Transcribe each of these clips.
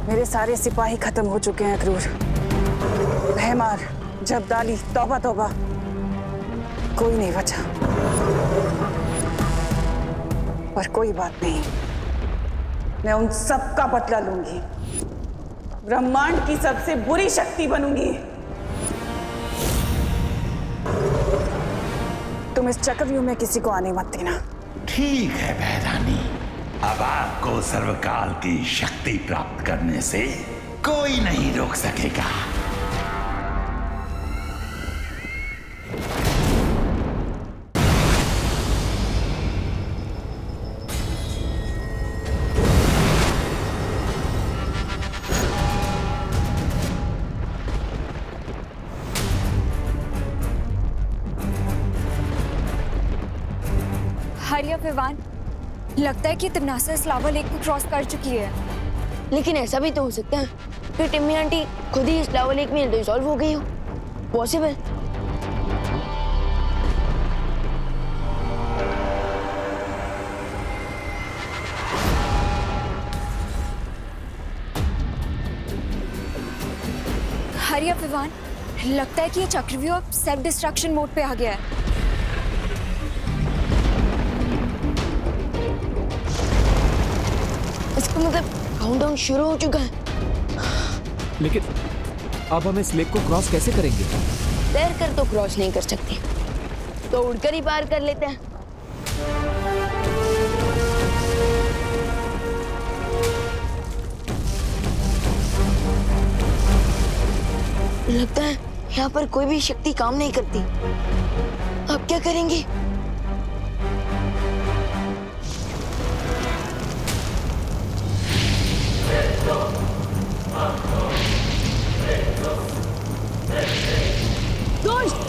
मेरे सारे सिपाही खत्म हो चुके हैं क्रूर। भैमार, जब्दाली, तौबा तौबा, कोई नहीं बचा। पर कोई बात नहीं, मैं उन सब का बदला लूंगी। ब्रह्मांड की सबसे बुरी शक्ति बनूंगी। तुम इस चक्रव्यूह में किसी को आने मत देना। ठीक है भैरानी, अब आपको सर्वकाल की शक्ति प्राप्त करने से कोई नहीं रोक सकेगा। हरिया विवान, लगता है कि तिम्नासा इस लावा लेक को क्रॉस कर चुकी है। लेकिन ऐसा भी तो हो सकता है कि टिम्मी आंटी खुद ही इस लावा लेक में डिसॉल्व हो गई हो। पॉसिबल। हरिया विवान, लगता है कि ये चक्रव्यूह अब सेल्फ डिस्ट्रक्शन मोड पे आ गया है। इसका मतलब काउंटडाउन शुरू हो चुका है। लेकिन अब हम इस लेक को क्रॉस कैसे करेंगे? तैरकर तो क्रॉस नहीं कर सकते, तो उड़कर ही पार कर लेते हैं। लगता है यहाँ पर कोई भी शक्ति काम नहीं करती। अब क्या करेंगे? दोस्त!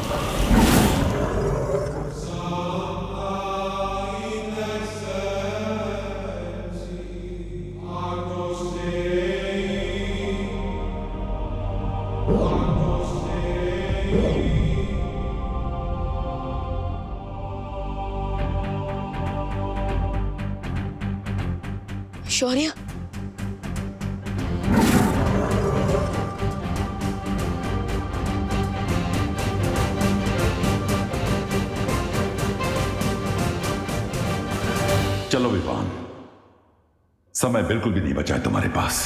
शौर्य, चलो विवान, समय बिल्कुल भी नहीं बचा है तुम्हारे पास।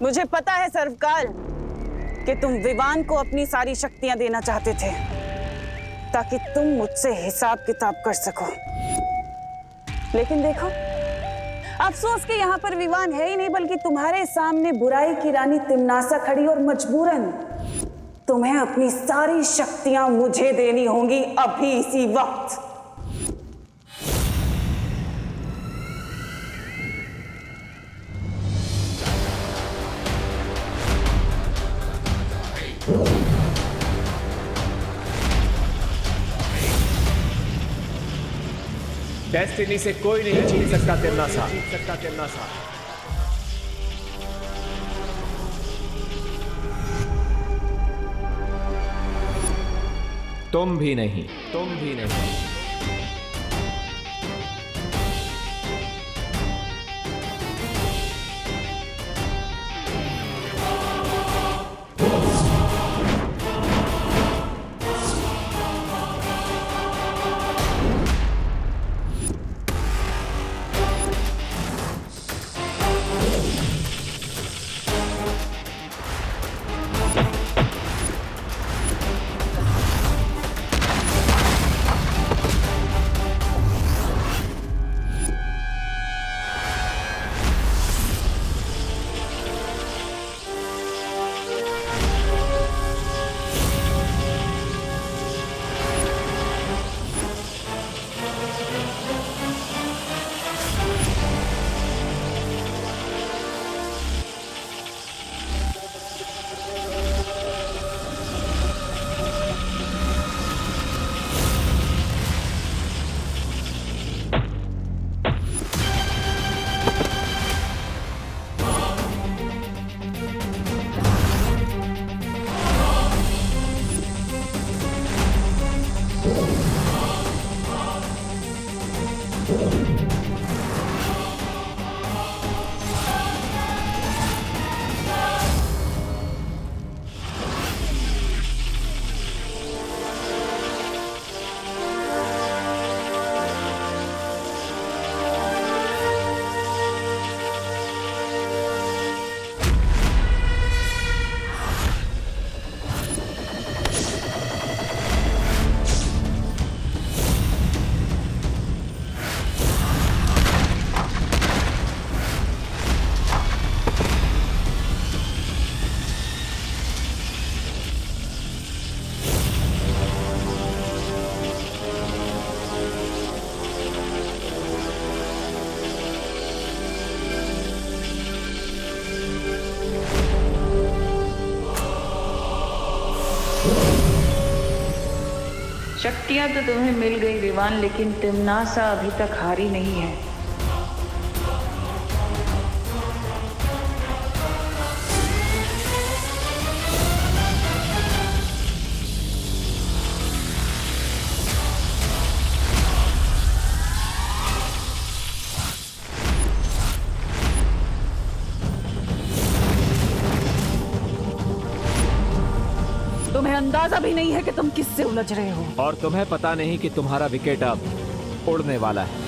मुझे पता है सर्वकाल कि तुम विवान को अपनी सारी शक्तियां देना चाहते थे ताकि तुम मुझसे हिसाब किताब कर सको। लेकिन देखो, अफसोस कि यहाँ पर विवान है ही नहीं, बल्कि तुम्हारे सामने बुराई की रानी तिम्नासा खड़ी और मजबूरन तुम्हें अपनी सारी शक्तियां मुझे देनी होंगी अभी इसी वक्त। डेस्टिनी से कोई नहीं छीन सकता तिम्नासा। तुम भी नहीं। शक्तियां तो तुम्हें मिल गई विवान, लेकिन तिम्नासा अभी तक हारी नहीं है। तुम्हें अंदाजा भी नहीं है कि तुम किससे उलझ रहे हो। और तुम्हें पता नहीं कि तुम्हारा विकेट अब उड़ने वाला है।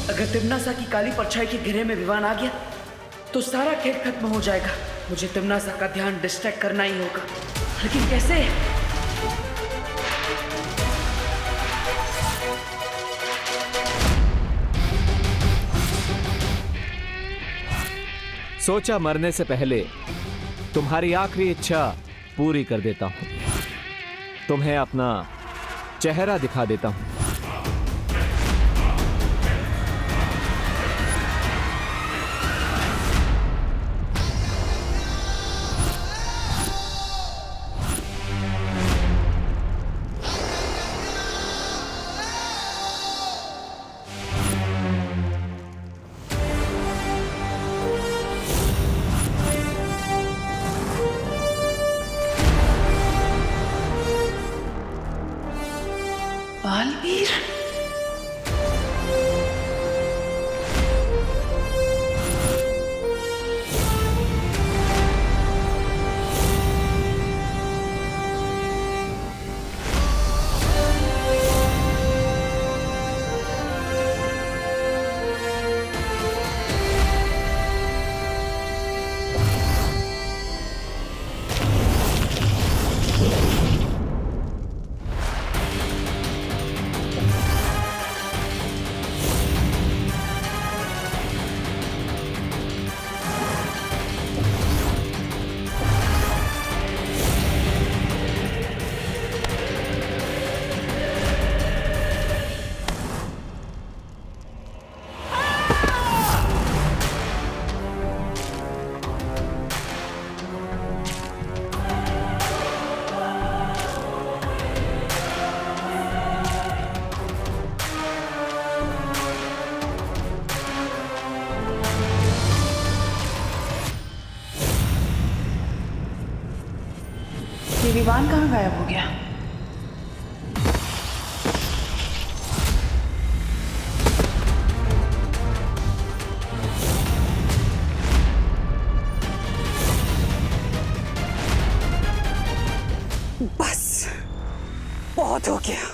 अगर तिम्नासा की काली परछाई के घेरे में विवान आ गया तो सारा खेल खत्म हो जाएगा। मुझे तिम्नासा का ध्यान डिस्ट्रैक्ट करना ही होगा, लेकिन कैसे? सोचा मरने से पहले तुम्हारी आखिरी इच्छा पूरी कर देता हूं। तुम्हें अपना चेहरा दिखा देता हूं। बालवीर, ये विवान कहाँ गायब हो गया? बस बहुत हो गया।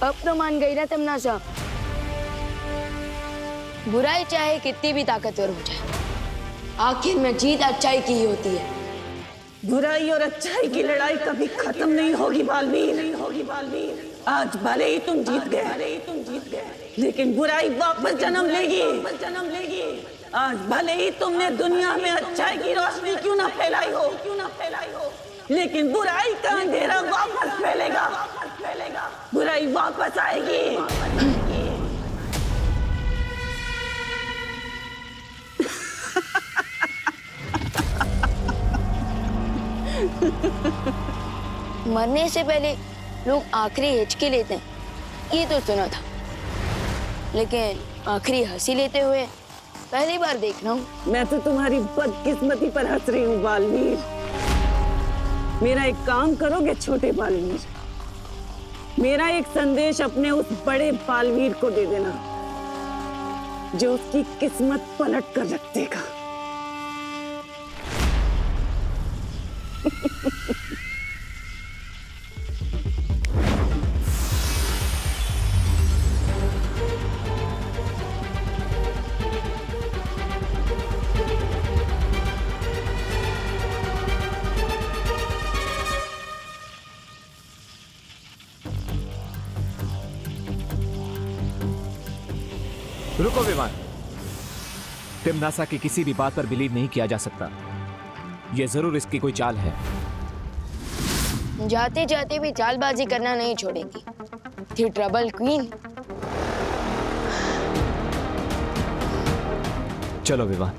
अब तो मान गई ना तिम्नासा। बुराई चाहे कितनी भी ताकतवर हो जाए, आखिर में जीत अच्छाई की ही होती है। बुराई और अच्छाई की लड़ाई कभी खत्म नहीं होगी बालवीर, नहीं होगी बालवीर। आज भले ही तुम जीत गए, लेकिन बुराई वापस जन्म लेगी, जन्म लेगी। आज भले ही तुमने दुनिया में अच्छाई की रोशनी क्यों ना फैलाई हो, लेकिन बुराई का अंधेरा वापस फैलेगा। बुराई वापस आएगी। मरने से पहले लोग आखिरी हिचकी लेते हैं, ये तो सुना था, लेकिन आखिरी हंसी लेते हुए पहली बार देख रहा हूँ। मैं तो तुम्हारी बदकिस्मती पर हंस रही हूँ बालवीर। मेरा एक काम करोगे छोटे बालवीर? मेरा एक संदेश अपने उस बड़े बालवीर को दे देना जो उसकी किस्मत पलट कर रख देगा। रुको विवान, तिम्नासा की किसी भी बात पर बिलीव नहीं किया जा सकता। यह जरूर इसकी कोई चाल है। जाते जाते भी चालबाजी करना नहीं छोड़ेगी। थी ट्रबल क्वीन। चलो विवान।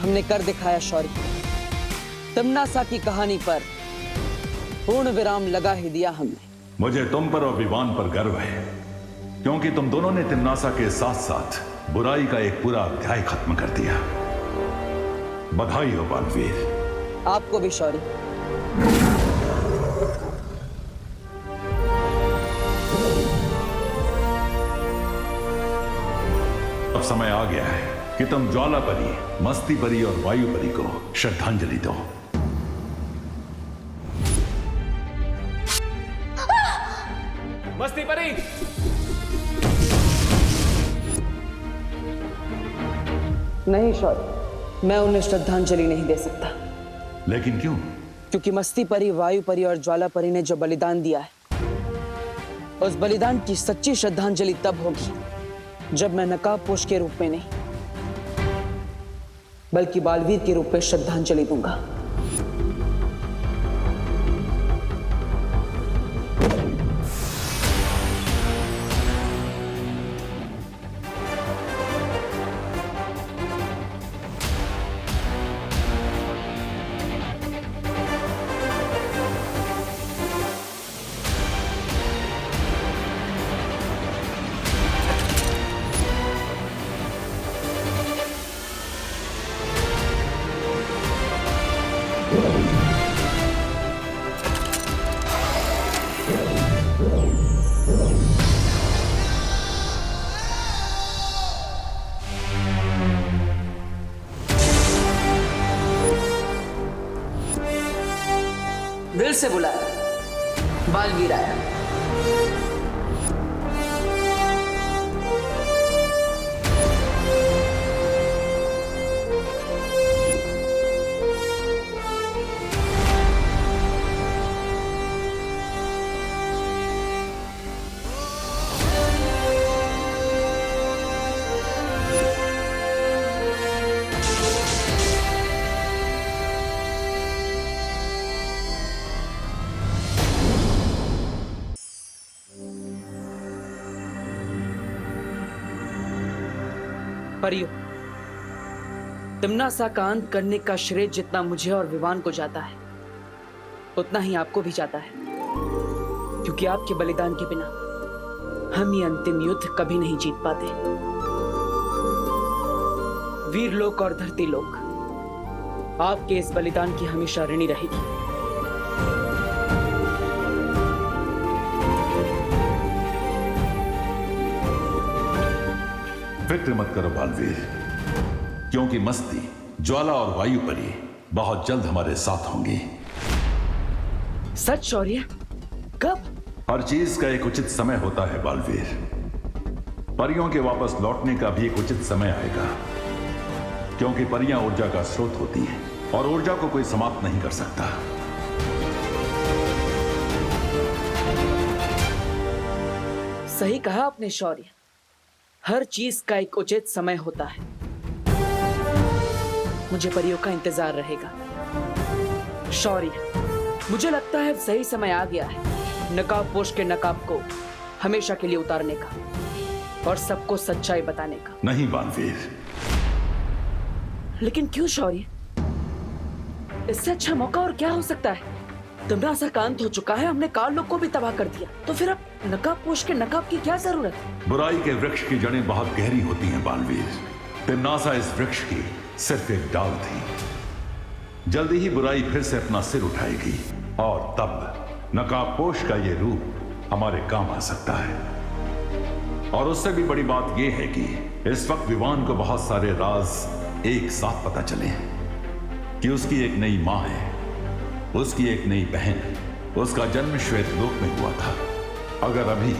हमने कर दिखाया शौर्य। तिम्नासा की कहानी पर पूर्ण विराम लगा ही दिया हमने। मुझे तुम पर और विवान पर गर्व है, क्योंकि तुम दोनों ने तिम्नासा के साथ साथ बुराई का एक पूरा अध्याय खत्म कर दिया। बधाई हो बालवीर। आपको भी शौर्य। अब समय आ गया है कि तुम ज्वाला परी, मस्ती परी और वायु परी को श्रद्धांजलि दो। मस्ती परी! नहीं शौर्य, मैं उन्हें श्रद्धांजलि नहीं दे सकता। लेकिन क्यों? क्योंकि मस्ती परी, वायु परी और ज्वाला परी ने जो बलिदान दिया है, उस बलिदान की सच्ची श्रद्धांजलि तब होगी जब मैं नकाबपोश के रूप में नहीं, बल्कि बालवीर के रूप में श्रद्धांजलि दूंगा। दिल से बुलाया, बालवीर आया। परियो, तिम्नासा का अंत करने का श्रेय जितना मुझे और विवान को जाता है, उतना ही आपको भी जाता है, क्योंकि आपके बलिदान के बिना हम ये अंतिम युद्ध कभी नहीं जीत पाते। वीरलोक और धरती लोक आपके इस बलिदान की हमेशा ऋणी रहेगी। फिक्र मत करो बालवीर, क्योंकि मस्ती, ज्वाला और वायु परी बहुत जल्द हमारे साथ होंगी। सच शौर्य? कब? हर चीज का एक उचित समय होता है बालवीर। परियों के वापस लौटने का भी एक उचित समय आएगा, क्योंकि परियां ऊर्जा का स्रोत होती हैं और ऊर्जा को कोई समाप्त नहीं कर सकता। सही कहा आपने शौर्य, हर चीज का एक उचित समय होता है। मुझे परियों का इंतजार रहेगा। शौर्य, मुझे लगता है अब सही समय आ गया है नकाबपोश के नकाब को हमेशा के लिए उतारने का और सबको सच्चाई बताने का। नहीं बालवीर। लेकिन क्यों शौर्य? इससे अच्छा मौका और क्या हो सकता है? तिम्नासा का अंत हो चुका है, हमने काल लोग को भी तबाह कर दिया, तो फिर अब नकाबपोश के नकाब की क्या जरूरत है? बुराई के वृक्ष की जड़ें बहुत गहरी होती हैं बालवीर। तिम्नासा इस वृक्ष की सिर्फ एक डाल थी। जल्दी ही बुराई फिर से अपना सिर उठाएगी और तब नकाबपोश का ये रूप हमारे काम आ सकता है। और उससे भी बड़ी बात यह है कि इस वक्त विवान को बहुत सारे राज एक साथ पता चले कि उसकी एक नई मां है, उसकी एक नई बहन, उसका जन्म श्वेत लोक में हुआ था। अगर अभी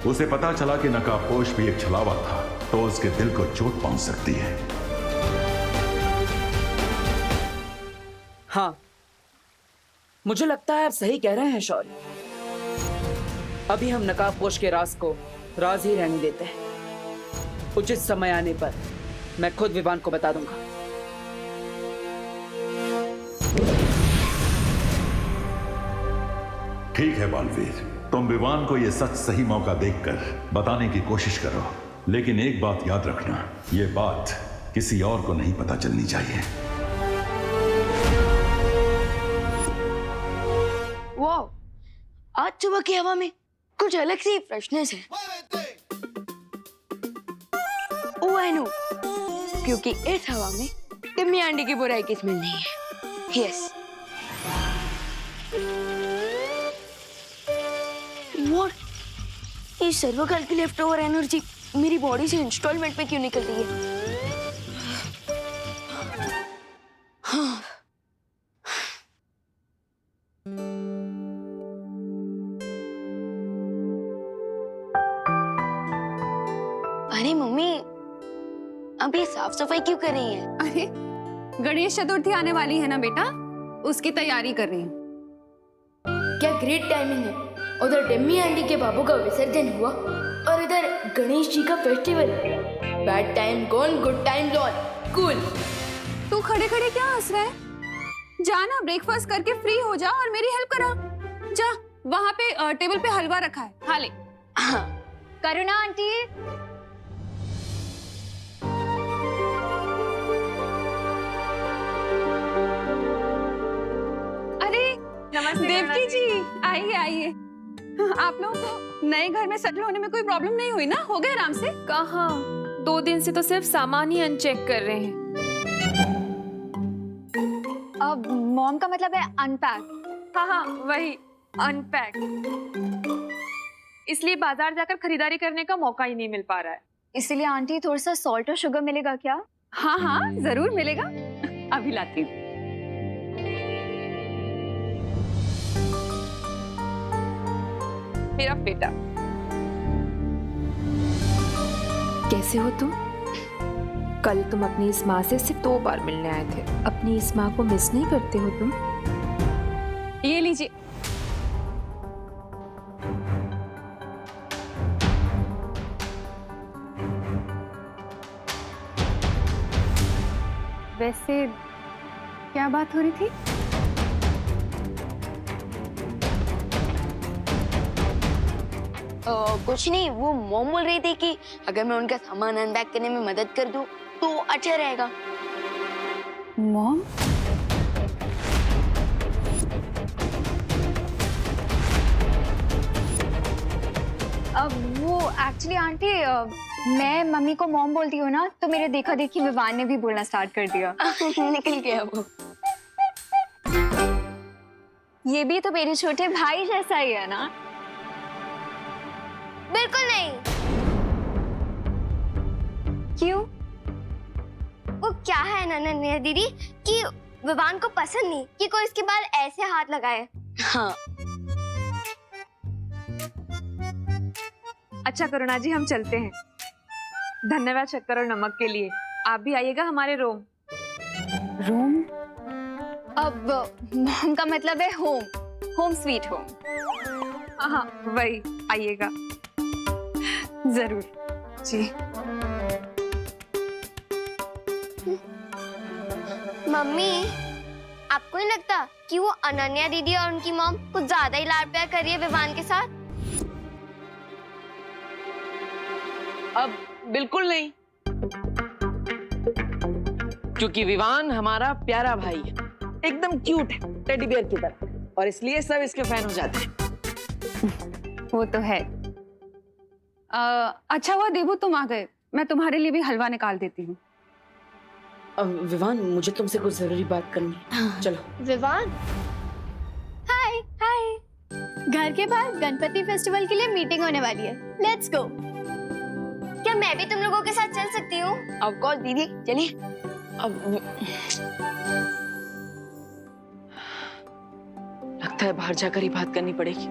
उसे पता चला कि नकाबपोश भी एक छलावा था, तो उसके दिल को चोट पहुंच सकती है। हाँ, मुझे लगता है आप सही कह रहे हैं शौर्य। अभी हम नकाबपोश के राज को राज ही रहने देते हैं। उचित समय आने पर मैं खुद विवान को बता दूंगा। ठीक है बालवीर, तुम विवान को यह सच सही मौका देखकर बताने की कोशिश करो, लेकिन एक बात याद रखना, यह बात किसी और को नहीं पता चलनी चाहिए। वाह, आज सुबह की हवा में कुछ अलग सी फ्रेशनेस है। ओह आई नो, क्योंकि इस हवा में टिम्मी आंटी की बुराई की स्मेल नहीं है। यस। व्हाट? ये सर्वकाल की लेफ्ट ओवर एनर्जी मेरी बॉडी से इंस्टॉलमेंट पे क्यों निकल रही है? हाँ। अरे मम्मी, अब ये साफ सफाई क्यों कर रही हैं? अरे गणेश चतुर्थी आने वाली है ना बेटा, उसकी तैयारी कर रही हूँ। क्या ग्रेट टाइमिंग है। उधर टिम्मी आंटी के बाबू का विसर्जन हुआ और इधर गणेश जी का festival. Bad time gone, good time lawn. Cool. तू खड़े खड़े क्या हंस रहा है? जा ना, ब्रेकफास्ट करके फ्री हो जा और मेरी हेल्प करा। जा, वहाँ पे टेबल पे हलवा रखा है, खा ले। हाँ। करुणा आंटी, नमस्ते देवकी जी, आइए आइए। आप लोगों को नए घर में सेटल होने में कोई प्रॉब्लम नहीं हुई ना? हो गए आराम से? कहाँ, 2 दिन से तो सिर्फ सामान ही अनचेक कर रहे हैं। अब मॉम का मतलब है अनपैक। हाँ हाँ वही, अनपैक। इसलिए बाजार जाकर खरीदारी करने का मौका ही नहीं मिल पा रहा है। इसीलिए आंटी थोड़ा सा सॉल्ट और शुगर मिलेगा क्या? हाँ हाँ जरूर मिलेगा, अभी लाती हूँ। मेरा बेटा, कैसे हो तुम? कल तुम अपनी इस माँ से सिर्फ 2 बार मिलने आए थे। अपनी इस माँ को मिस नहीं करते हो तुम? ये लीजिए। वैसे क्या बात हो रही थी? कुछ नहीं, वो मॉम बोल रही थी कि अगर मैं उनका सामान अनपैक करने में मदद कर दूं तो अच्छा रहेगा। मॉम? अब वो एक्चुअली आंटी मैं मम्मी को मॉम बोलती हूँ ना, तो मेरे देखा देखी विवान ने भी बोलना स्टार्ट कर दिया। निकल गया वो। ये भी तो मेरे छोटे भाई जैसा ही है ना? बिल्कुल नहीं। क्यों? वो क्या है नन्या दीदी कि विवान को पसंद नहीं कि कोई इसके बाल ऐसे हाथ लगाए। हाँ अच्छा करुणा जी, हम चलते हैं। धन्यवाद शक्कर और नमक के लिए। आप भी आइएगा हमारे रोम। रूम? अब मॉम का मतलब है होम, होम स्वीट होम। हाँ वही, आइएगा जरूर जी। मम्मी, आपको नहीं लगता कि वो अनन्या दीदी और उनकी मॉम कुछ ज्यादा ही लाड प्यार कर रही है विवान के साथ? अब बिल्कुल नहीं, क्योंकि विवान हमारा प्यारा भाई है, एकदम क्यूट है, टेडी बियर की तरह, और इसलिए सब इसके फैन हो जाते हैं। वो तो है। अच्छा हुआ देवू तुम आ गए, मैं तुम्हारे लिए भी हलवा निकाल देती हूँ। अब विवान, मुझे तुमसे कुछ जरूरी बात करनी है। चलो। विवान, हाय हाय। घर के बाहर गणपति फेस्टिवल के लिए मीटिंग होने वाली है, लेट्स गो। क्या मैं भी तुम लोगों के साथ चल सकती हूँ? ऑफ कोर्स दीदी, चलिए। अब लगता है बाहर जाकर ही बात करनी पड़ेगी।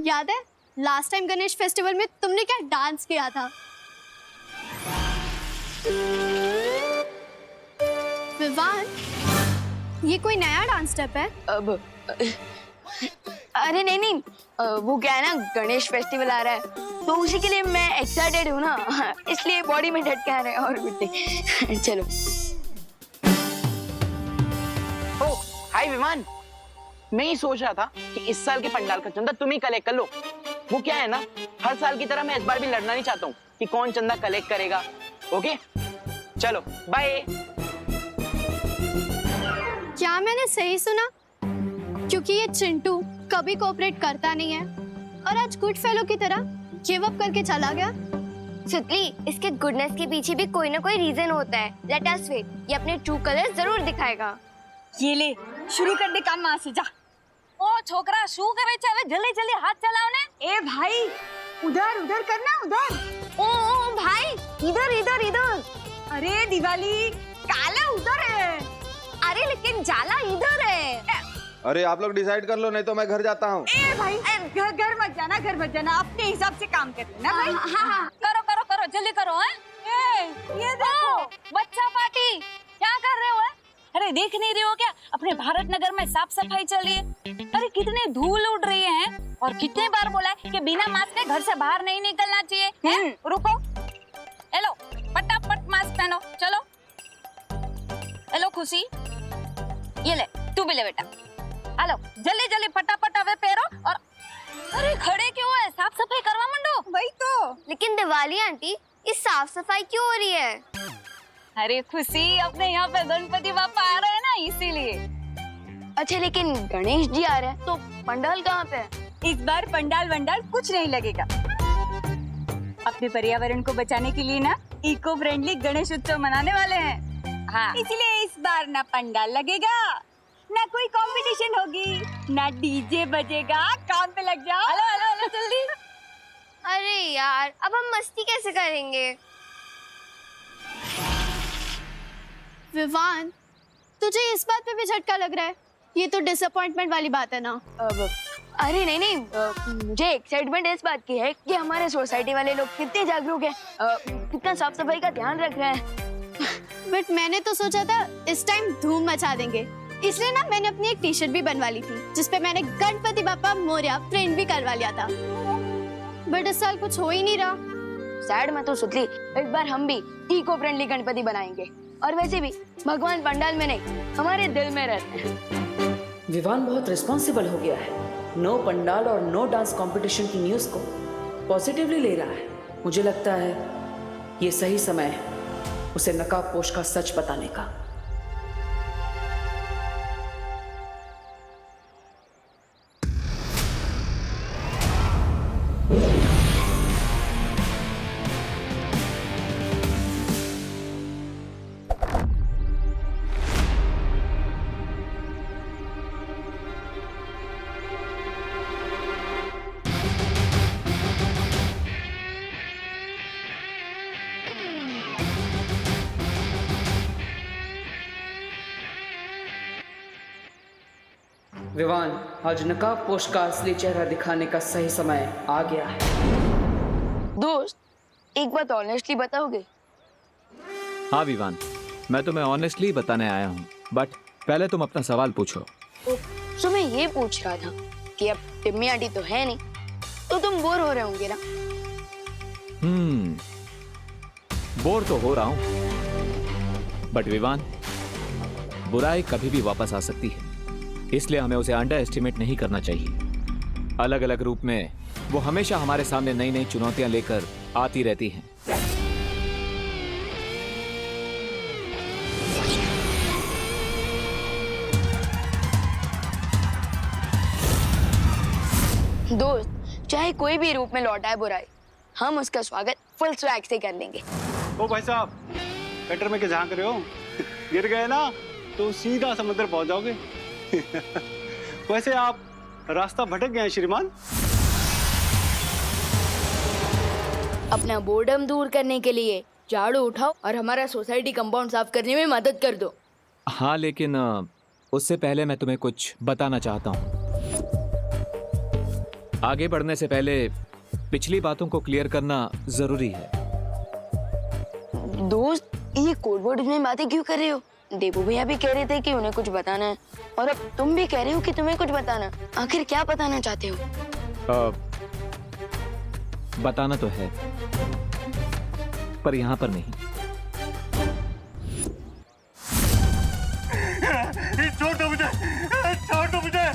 याद है लास्ट टाइम गणेश फेस्टिवल में तुमने क्या डांस किया था? विवान, ये कोई नया डांस स्टेप है? अब अरे नहीं नहीं, वो क्या है ना, गणेश फेस्टिवल आ रहा है तो उसी के लिए मैं एक्साइटेड हूँ ना, इसलिए बॉडी में झटके आ रहे हैं और कुछ नहीं। चलो। ओ हाय विमान, मैं ही सोच रहा था कि इस साल के पंडाल का चंदा तुम ही कलेक्ट कर लो। वो क्या है ना, हर साल की तरह मैं इस बार भी लड़ना नहीं चाहता हूँ कि कौन चंदा कलेक्ट करेगा। ओके चलो बाय। क्या मैंने सही सुना? क्योंकि ये चिंटू कभी कोऑपरेट करता नहीं है और आज गुड फेलो की तरह गिव अप करके चला गया। सुतली, इसके गुडनेस के पीछे भी कोई ना कोई रीजन होता है। लेट अस वेट, ये अपने ट्रू कलर जरूर दिखाएगा। ये ले, शुरू कर दे काम वहां से जा। ओ छोकरा शू करे છે હવે જલ્દી જલ્દી હાથ ચલાવ ને। ए भाई, उधर उधर करना, उधर। ओ भाई, इधर इधर इधर। अरे दिवाली, काला उधर है। अरे लेकिन जाला इधर है। अरे आप लोग डिसाइड कर लो, नहीं तो मैं घर जाता हूँ। ए भाई, घर मत जाना, घर मत जाना, अपने हिसाब से काम कर लेना भाई। हाँ करो करो करो जल्दी करो। हैं ये देखो बच्चा पार्टी क्या कर रहे हो? अरे देख नहीं रहे हो क्या अपने भारत नगर में साफ सफाई चल रही है? अरे कितनी धूल उड़ रही है और कितने बार बोला है कि बिना मास्क के घर से बाहर नहीं निकलना चाहिए। रुको, हेलो फटाफट मास्क पहनो, चलो। हेलो खुशी, ये ले, तू भी ले बेटा। हेलो जल्दी जल्दी फटाफट अवे पहरो। और अरे खड़े क्यों है, साफ सफाई करवा मंडो। वही तो। लेकिन दिवाली आंटी, ये साफ सफाई क्यों हो रही है? अरे खुशी, अपने यहाँ पे गणपति बापा आ रहे हैं ना, इसीलिए। अच्छा लेकिन गणेश जी आ रहे हैं तो पंडाल कहाँ पे है? इस बार पंडाल वंडाल कुछ नहीं लगेगा। अपने पर्यावरण को बचाने के लिए ना इको फ्रेंडली गणेश उत्सव मनाने वाले हैं। हाँ, इसलिए इस बार ना पंडाल लगेगा, ना कोई कंपटीशन होगी, ना डीजे बजेगा। काम पे लग जाओ। हेलो हेलो हेलो जल्दी। अरे यार, अब हम मस्ती कैसे करेंगे? विवान, तुझे इस बात पे भी झटका लग रहा है? ये तो डिसअपॉइंटमेंट वाली बात है ना। अरे नहीं नहीं, मुझे एक्साइटमेंट इस बात की है कि हमारे सोसाइटी वाले लोग कितने जागरूक हैं, कितना साफ सफाई का ध्यान रख रहे हैं। बट मैंने तो सोचा था इस टाइम धूम मचा देंगे, इसलिए ना मैंने अपनी एक टी शर्ट भी बनवा ली थी जिसपे मैंने गणपति बापा मोरया प्रिंट भी करवा लिया था। बट इस साल कुछ हो ही नहीं रहा। सैड मत हो सुतली, इस बार हम भी इको फ्रेंडली गणपति बनाएंगे। और वैसे भी भगवान पंडाल में नहीं, हमारे दिल में रहते हैं। विवान बहुत रिस्पॉन्सिबल हो गया है। नो पंडाल और नो डांस कंपटीशन की न्यूज को पॉजिटिवली ले रहा है। मुझे लगता है ये सही समय है उसे नकाबपोश का सच बताने का। विवान, आज नकाबपोश का असली चेहरा दिखाने का सही समय आ गया है। दोस्त, एक बात ऑनेस्टली बताओगे? हाँ विवान, मैं तुम्हें ऑनेस्टली बताने आया हूँ, बट पहले तुम अपना सवाल पूछो। तो मैं ये पूछ रहा था कि अब टिम्मी आंटी तो है नहीं, तो तुम बोर हो रहे होंगे ना? बोर तो हो रहा हूँ, बट विवान, बुराई कभी भी वापस आ सकती है, इसलिए हमें उसे अंडर एस्टिमेट नहीं करना चाहिए। अलग अलग रूप में वो हमेशा हमारे सामने नई नई चुनौतियां लेकर आती रहती हैं। दोस्त, चाहे कोई भी रूप में लौटाए बुराई, हम उसका स्वागत फुल स्वैग से कर लेंगे। ओ भाई साहब, कटर में क्या झांक रहे हो? गिर गए ना तो सीधा समुद्र पहुंच जाओगे। वैसे आप रास्ता भटक गए हैं श्रीमान। अपना बोर्डम दूर करने के लिए झाड़ू उठाओ और हमारा सोसाइटी कंपाउंड साफ करने में मदद कर दो। हाँ, लेकिन उससे पहले मैं तुम्हें कुछ बताना चाहता हूँ। आगे बढ़ने से पहले पिछली बातों को क्लियर करना जरूरी है। दोस्त, ये कोड वर्ड में बातें क्यों कर रहे हो? देबू भैया भी कह रहे थे कि उन्हें कुछ बताना है, और अब तुम भी कह रहे हो कि तुम्हें कुछ बताना। आखिर क्या बताना चाहते हो? बताना तो है, पर यहाँ पर नहीं। छोड़ दो मुझे, छोड़ दो मुझे।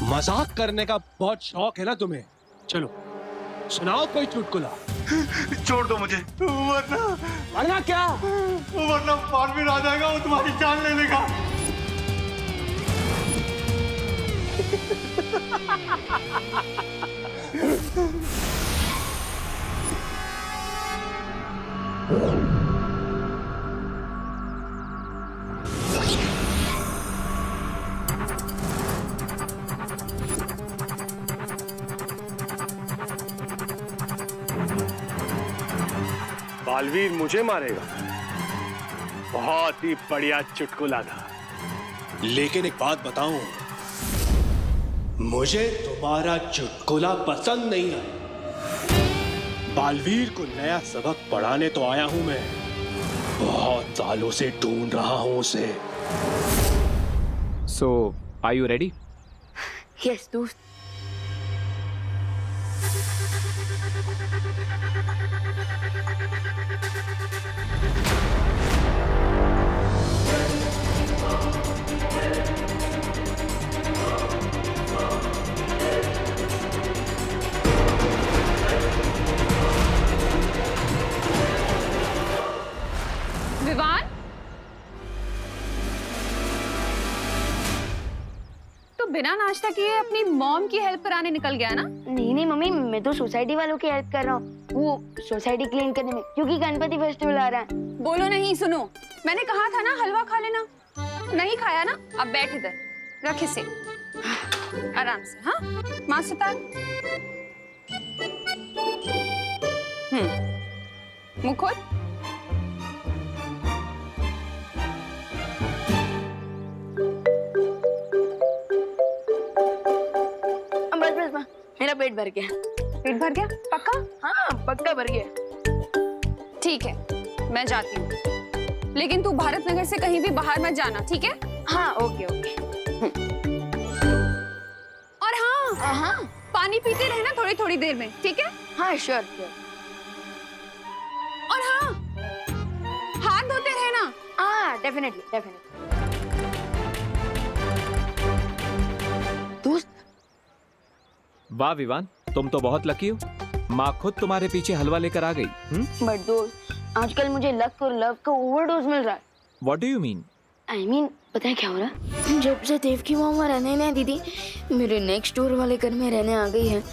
मजाक करने का बहुत शौक है ना तुम्हें? चलो सुनाओ कोई चुटकुला। छोड़ दो मुझे, वरना क्या? वरना पारवीर आ जाएगा, वो तुम्हारी जान ले लेगा। बालवीर मुझे मारेगा? बहुत ही बढ़िया चुटकुला था, लेकिन एक बात बताऊं, मुझे तुम्हारा चुटकुला पसंद नहीं है। बालवीर को नया सबक पढ़ाने तो आया हूं मैं, बहुत सालों से ढूंढ रहा हूं उसे। So, are you ready? Yes दोस्त। विवान, तो बिना नाश्ता किए अपनी मॉम की हेल्प कराने निकल गया ना? नहीं नहीं मम्मी, मैं तो सोसाइटी वालों की हेल्प कर रहा हूँ, वो सोसाइटी क्लीन करने में, क्योंकि गणपति फेस्टिवल आ रहा है। बोलो नहीं, सुनो, मैंने कहा था ना हलवा खा लेना, नहीं खाया ना? अब बैठ इधर, रख इसे आराम से। हाँ, माँ सितार, मुँह खोल। बस मेरा पेट भर गया। पेट भर गया? पक्का? हाँ पक्का भर गया। ठीक है, मैं जाती हूँ, लेकिन तू भारत नगर से कहीं भी बाहर मत जाना, ठीक है? हाँ ओके ओके। और हाँ, पानी पीते रहना थोड़ी थोड़ी देर में, ठीक है? हाँ श्योर श्योर। और हाँ, हाथ धोते रहना। हाँ डेफिनेटली डेफिनेटली। दोस्त, वाह विवान, तुम तो बहुत लकी हो, माँ खुद तुम्हारे पीछे हलवा लेकर आ गई। बट दोस्त, आजकल मुझे लक और लव का ओवरडोज मिल रहा है। What do you mean? I mean, पता है क्या हो रहा है? जब से देव की मामा रहने नहीं दीदी मेरे नेक्स्ट डोर वाले घर में रहने आ गई है,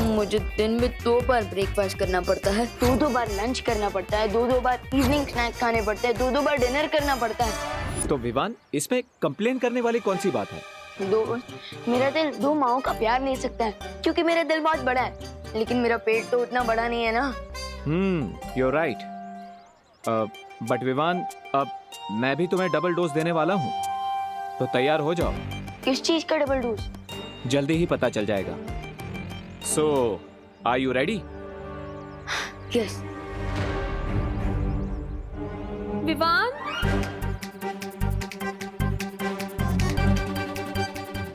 मुझे दिन में 2 बार ब्रेकफास्ट करना पड़ता है, 2 बार लंच करना पड़ता है, 2 बार इवनिंग स्नैक्स खाने पड़ते हैं, 2 बार डिनर करना पड़ता है। तो विवान, इसमें कंप्लेन करने वाली कौन सी बात है? दोस्त, मेरा दिल 2 माओं का प्यार ले सकता है, क्योंकि मेरा दिल बहुत बड़ा है, लेकिन मेरा पेट तो उतना बड़ा नहीं है ना। You're right. बट विवान, अब मैं भी तुम्हें डबल डोज देने वाला हूँ, तो तैयार हो जाओ। किस चीज का डबल डोज? जल्दी ही पता चल जाएगा। So are you ready? Yes. Vivaan,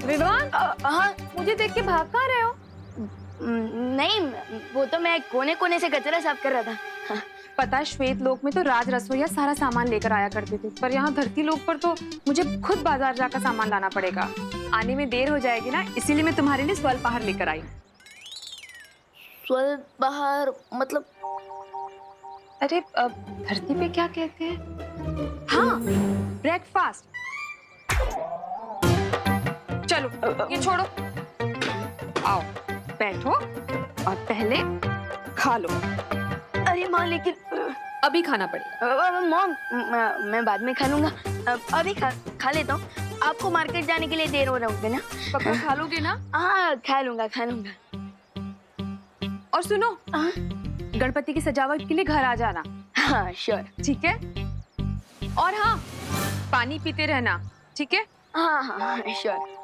Vivaan, हाँ, मुझे देख के भाग कहाँ रहे हो? नहीं, वो तो मैं कोने कोने से कचरा साफ कर रहा था। हाँ। पता है, श्वेत लोक में तो राज रसोईया सारा सामान लेकर आया करते थे, पर यहाँ धरती लोक पर तो मुझे खुद बाजार जाकर सामान लाना पड़ेगा। आने में देर हो जाएगी ना, इसीलिए मैं तुम्हारे लिए स्वल्पाहार लेकर आई। स्वल्पाहार मतलब? अरे धरती पे क्या कहते हैं? हाँ, ब्रेकफास्ट। चलो ये छोड़ो, आओ बैठो और पहले खा लो। अरे माँ, लेकिन अभी खाना पड़ेगा। मॉम, मैं बाद में खा लूंगा, अभी खा लेता हूँ। आपको मार्केट जाने के लिए देर हो रहा होगा ना? पक्का खा लोगे ना? हाँ, खा लूंगा। और सुनो, गणपति की सजावट के लिए घर आ जाना। हाँ श्योर। ठीक है, और हाँ, पानी पीते रहना, ठीक है? हाँ श्योर।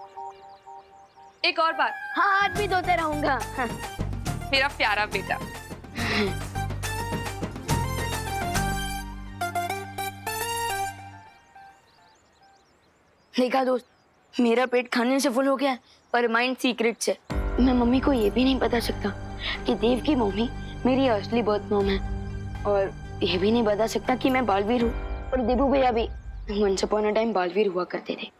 एक और बात, हाँ, हाथ भी धोते रहूंगा। हाँ। मेरा प्यारा बेटा। देखा दोस्त, मेरा पेट खाने से फुल हो गया, पर माइंड सीक्रेट से। मैं मम्मी को ये भी नहीं बता सकता कि देव की मम्मी मेरी असली बर्थ मॉम है, और ये भी नहीं बता सकता कि मैं बालवीर हूँ, और देबू भैया भी once upon a time Baalveer हुआ करते थे।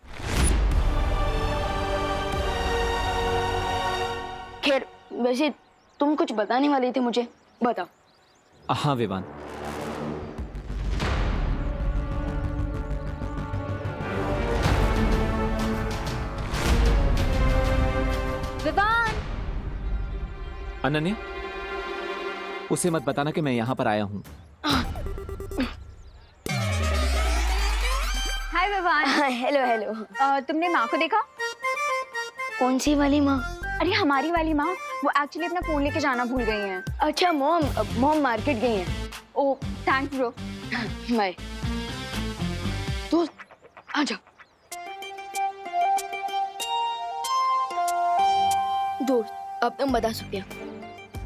खैर, वैसे तुम कुछ बताने वाले थे मुझे, बताओ। हाँ विवान, विवान, अनन्या, उसे मत बताना कि मैं यहाँ पर आया हूँ। हाय विवान। हेलो। तुमने माँ को देखा? कौन सी वाली माँ? अरे हमारी वाली माँ, वो एक्चुअली अपना फोन लेके जाना भूल गई हैं। अच्छा, मॉम मार्केट गई हैं। ओह थैंक्स ब्रो। बाय। दोस्त आ जाओ। दोस्त, अब तुम बता सकते हो,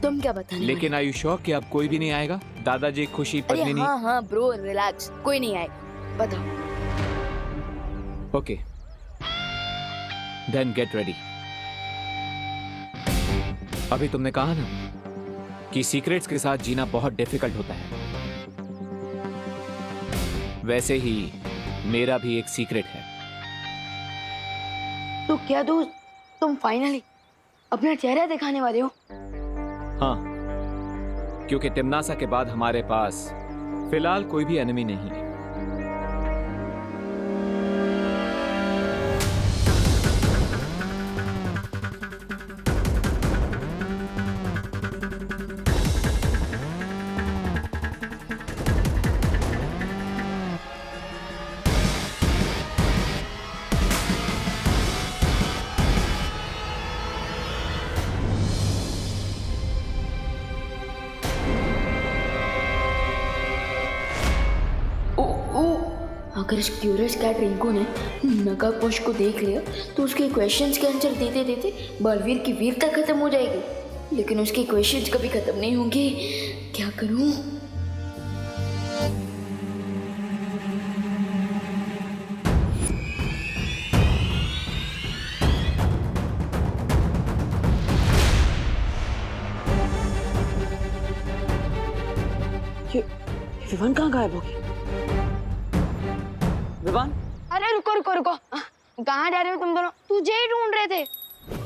तुम क्या बताने? लेकिन आर यू श्योर कि अब कोई भी नहीं आएगा? दादाजी, खुशी, पत्नी नहीं? हाँ ब्रो, रिलैक्स, कोई नहीं आएगा, बताओ। Okay, then get ready. अभी तुमने कहा ना कि सीक्रेट्स के साथ जीना बहुत डिफिकल्ट होता है, वैसे ही मेरा भी एक सीक्रेट है। तो क्या दोस्त, तुम फाइनली अपना चेहरा दिखाने वाले हो? हाँ, क्योंकि तिम्नासा के बाद हमारे पास फिलहाल कोई भी एनिमी नहीं है। अगर इस क्यूरियस कैट रिंकू ने नकाबपोश को देख लिया तो उसके क्वेश्चंस के आंसर देते देते बलवीर की वीरता खत्म हो जाएगी, लेकिन उसके क्वेश्चंस कभी खत्म नहीं होंगे। क्या करूं? विवान कहाँ गायब होगी? विवान? अरे रुको, कहाँ जा रहे हो तुम दोनों? तुझे ही ढूंढ रहे थे।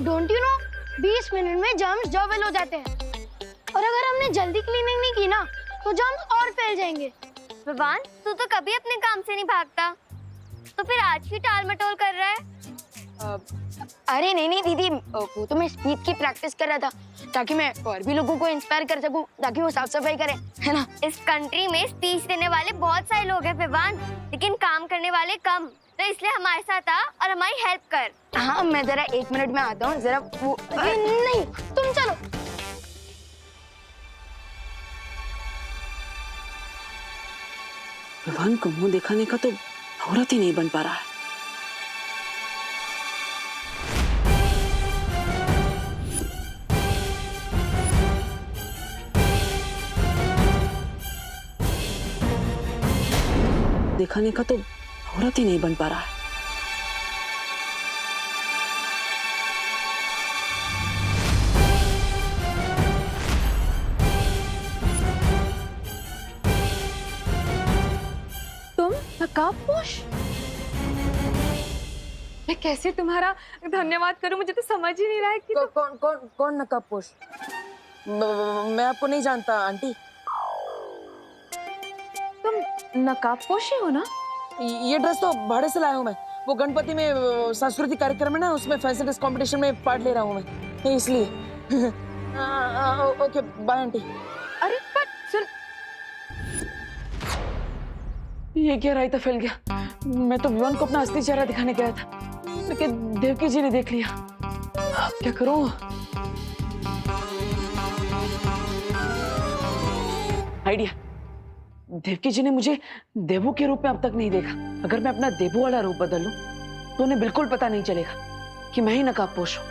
डोंट यू नो, 20 मिनट में जर्म्स डबल हो जाते हैं, और अगर हमने जल्दी क्लीनिंग नहीं की ना तो जर्म्स और फैल जाएंगे। विवान, तू तो कभी अपने काम से नहीं भागता, तो फिर आज भी टाल मटोल कर रहा है? अरे नहीं दीदी, वो तो मैं स्पीच की प्रैक्टिस कर रहा था ताकि मैं और भी लोगों को इंस्पायर कर सकूं, ताकि वो साफ सफाई करें, है ना? इस कंट्री में स्पीच देने वाले बहुत सारे लोग हैं विवान, लेकिन काम करने वाले कम, तो इसलिए हमारे साथ आ और हमारी हेल्प कर। हाँ, मैं जरा 1 मिनट में आता हूँ, जरा वो नहीं, तुम चलो। विवान को मुंह दिखाने का तो मुहूर्त ही नहीं बन पा रहा है। दिखाने का तो मुहूर्त ही नहीं बन पा रहा है। तुम नकाबपोश? मैं कैसे तुम्हारा धन्यवाद करूं, मुझे तो समझ ही नहीं रहा है कि कौन नकाबपोश? मैं आपको नहीं जानता आंटी। तुम नकाबपोश ही हो ना? ये ड्रेस तो भाड़े से लाया हूँ मैं। वो गणपति में सांस्कृतिक कार्यक्रम है ना, उसमें फैशन डिस कंपटीशन में पार्ट ले रहा हूँ मैं, इसलिए। Okay bye aunty. अरे पर सुन, ये क्या रायता फैल गया। मैं तो विवान को अपना असली चेहरा दिखाने गया था, लेकिन देवकी जी ने देख लिया। क्या करूं? आइडिया। देवकी जी ने मुझे देवू के रूप में अब तक नहीं देखा। अगर मैं अपना देवू वाला रूप बदल लूं तो उन्हें बिल्कुल पता नहीं चलेगा कि मैं ही नकाबपोश हूं।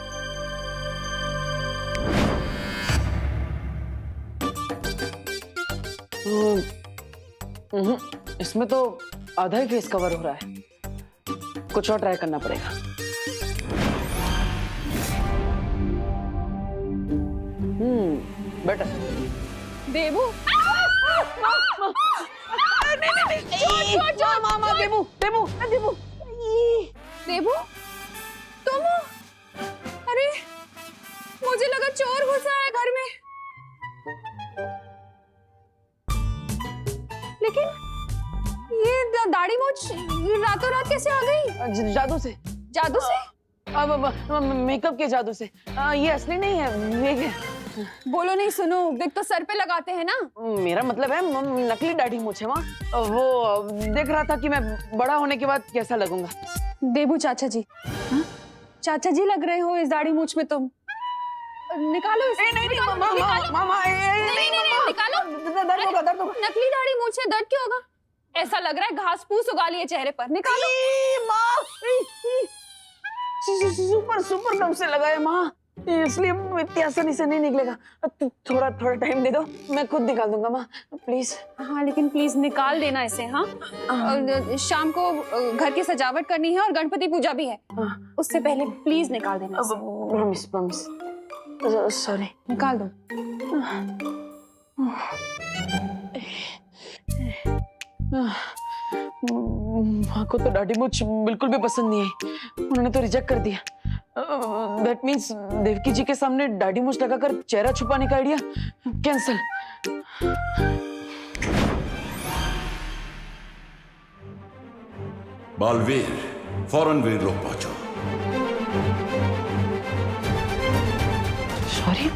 इसमें तो आधा ही फेस कवर हो रहा है, कुछ और ट्राई करना पड़ेगा। बेटर। देवू मामा देवू देवू देवू देवू तुम हो? अरे मुझे लगा चोर घुसा है घर में, लेकिन ये दाढ़ी मूंछ रातों रात कैसे आ गई? जादू से। जादू से? अब मेकअप के जादू से। ये असली नहीं है, विग है। बोलो नहीं, सुनो, विग तो सर पे लगाते हैं ना। मेरा मतलब है नकली दाढ़ी मूंछ है। वहाँ वो देख रहा था कि मैं बड़ा होने के बाद कैसा लगूंगा। देवू चाचा जी, चाचा जी लग रहे हो इस दाढ़ी मूंछ में तुम। निकालो इसे। नहीं मामा नहीं निकालो। दर्द होगा, दर्द होगा। नकली दाढ़ी मूंछ है, दर्द क्यों होगा? ऐसा लग रहा है घास फूस उगा लिए चेहरे पर। निकालो। सुपर गम से लगाया माँ, इसलिए इतनी आसानी से नहीं निकलेगा। थोड़ा टाइम दे दो, मैं खुद निकाल दूंगा माँ, प्लीज। हाँ लेकिन प्लीज निकाल देना इसे। हाँ शाम को घर की सजावट करनी है और गणपति पूजा भी है, उससे पहले प्लीज निकाल देना इसे। Promise promise. सॉरी। निकाल दो। माँ को तो दाढ़ी मूंछ बिल्कुल भी पसंद नहीं आई, उन्होंने तो रिजेक्ट कर दिया। दैट मीन्स देवकी जी के सामने दाढ़ी मूंछ लगाकर चेहरा छुपाने का आइडिया कैंसल। बालवीर, फौरन वीर लोग पहुंचो। सॉरी।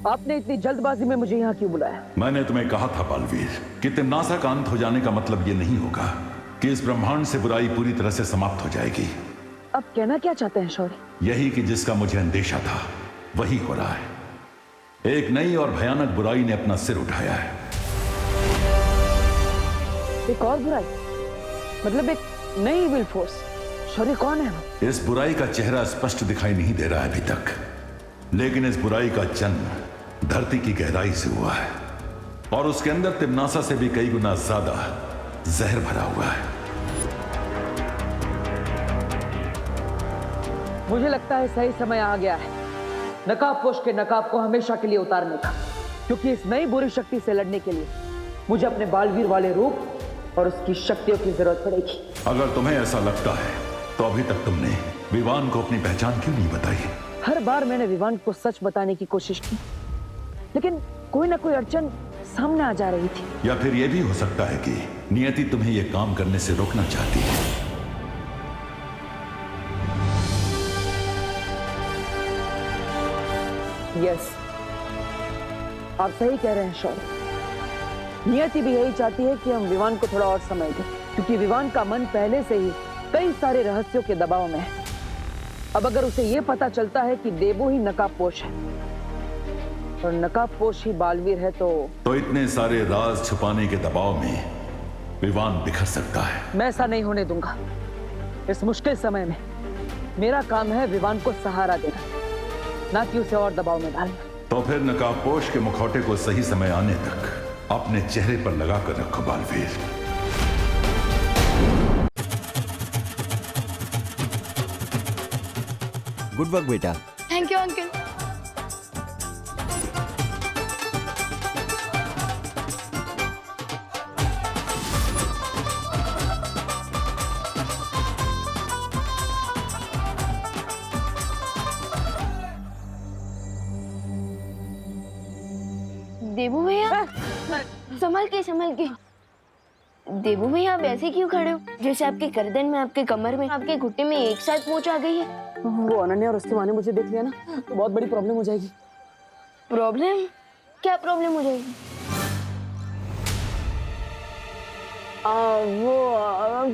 आपने इतनी जल्दबाजी में मुझे यहाँ क्यों बुलाया? मैंने तुम्हें कहा था बालवीर कि तिम्नासा का अंत हो जाने का मतलब ये नहीं होगा कि इस ब्रह्मांड से बुराई पूरी तरह से समाप्त हो जाएगी। अब कहना क्या चाहते हैं शौर्य? यही कि जिसका मुझे अंदेशा था वही हो रहा है। एक नई और भयानक बुराई ने अपना सिर उठाया है। एक और बुराई? मतलब एक नई इविल फोर्स? शौर्य कौन है वो? इस बुराई का चेहरा स्पष्ट दिखाई नहीं दे रहा है अभी तक, लेकिन इस बुराई का जन्म धरती की गहराई से हुआ है और उसके अंदर तिम्नासा से भी कई गुना ज्यादा जहर भरा हुआ है। मुझे लगता है सही समय आ गया है नकाबपोश के नकाब को हमेशा के लिए उतारने का, क्योंकि इस नई बुरी शक्ति से लड़ने के लिए मुझे अपने बालवीर वाले रूप और उसकी शक्तियों की जरूरत पड़ेगी। अगर तुम्हें ऐसा लगता है तो अभी तक तुमने विवान को अपनी पहचान क्यों नहीं बताई? हर बार मैंने विवान को सच बताने की कोशिश की, लेकिन कोई ना कोई अड़चन सामने आ जा रही थी। या फिर यह भी हो सकता है कि नियति तुम्हें यह काम करने से रोकना चाहती है। यस, आप सही कह रहे हैं शौर्य। नियति भी यही चाहती है कि हम विवान को थोड़ा और समय दें। क्योंकि विवान का मन पहले से ही कई सारे रहस्यों के दबाव में है। अब अगर उसे ये पता चलता है कि देवो ही नकाबपोश है और नकाबपोश ही बालवीर है तो इतने सारे राज छुपाने के दबाव में विवान बिखर सकता है। मैं ऐसा नहीं होने दूंगा। इस मुश्किल समय में मेरा काम है विवान को सहारा देना, ना कि उसे और दबाव में डालना। तो फिर नकाबपोश के मुखौटे को सही समय आने तक अपने चेहरे पर लगा कर रखो बालवीर। गुड वर्क बेटा। Thank you uncle. देवू भैया, संभल के। देवू भैया, आप ऐसे क्यों खड़े हो? जैसे आपके गर्दन में, आपके कमर में, आपके घुटने में एक साथ मोच आ गई है। वो अनन्या और उसकी माँ ने मुझे देख लिया ना, तो बहुत बड़ी प्रॉब्लम हो जाएगी। प्रॉब्लम? क्या प्रॉब्लम हो जाएगी?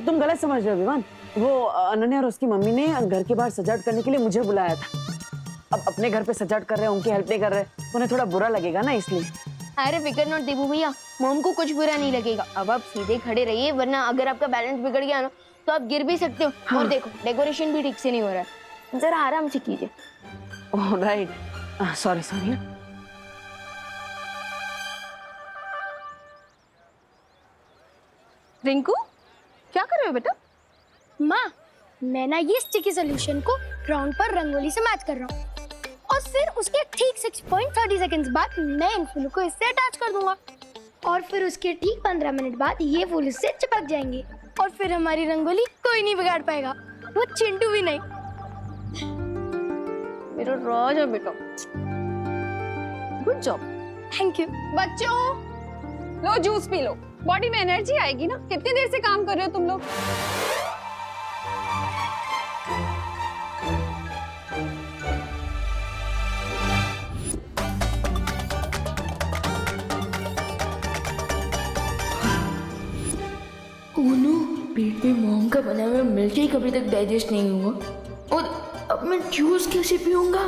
तुम गलत समझ रहे हो विवान। वो अनन्या और उसकी मम्मी ने घर के बाहर सजावट करने के लिए मुझे बुलाया था। अब अपने घर पे सजावट कर रहे हैं, उनकी हेल्प नहीं कर रहे, उन्हें थोड़ा बुरा लगेगा ना, इसलिए। अरे फिकर नॉट देवू भैया, मॉम को कुछ बुरा नहीं लगेगा। अब आप सीधे खड़े रहिए, वरना अगर आपका बैलेंस बिगड़ गया ना तो आप गिर भी सकते हो। हाँ। और देखो, डेकोरेशन भी ठीक से नहीं हो रहा है, जरा आराम से कीजिए। Oh right, sorry. रिंकू, क्या कर रहे हो बेटा? माँ, मैं ना ये स्टिकी सॉल्यूशन को ग्राउंड पर रंगोली से मैच कर रहा हूँ और फिर उसके ठीक 6.30 सेकंड्स बाद मैं इन फूलों को इससे अटैच कर दूंगा और फिर उसके ठीक 15 मिनट बाद ये फूल इससे चिपक जाएंगे और फिर हमारी रंगोली कोई नहीं बिगाड़ पाएगा, वो चिंटू भी नहीं। मेरा राजा बेटा, गुड जॉब। Thank you. बच्चों, लो जूस पी लो, बॉडी में एनर्जी आएगी ना। कितनी देर से काम कर रहे हो तुम लोग? पेट में मॉम का बना हुआ मिल्क केक अभी तक डाइजेस्ट नहीं हुआ और अब मैं जूस कैसे पीऊंगा?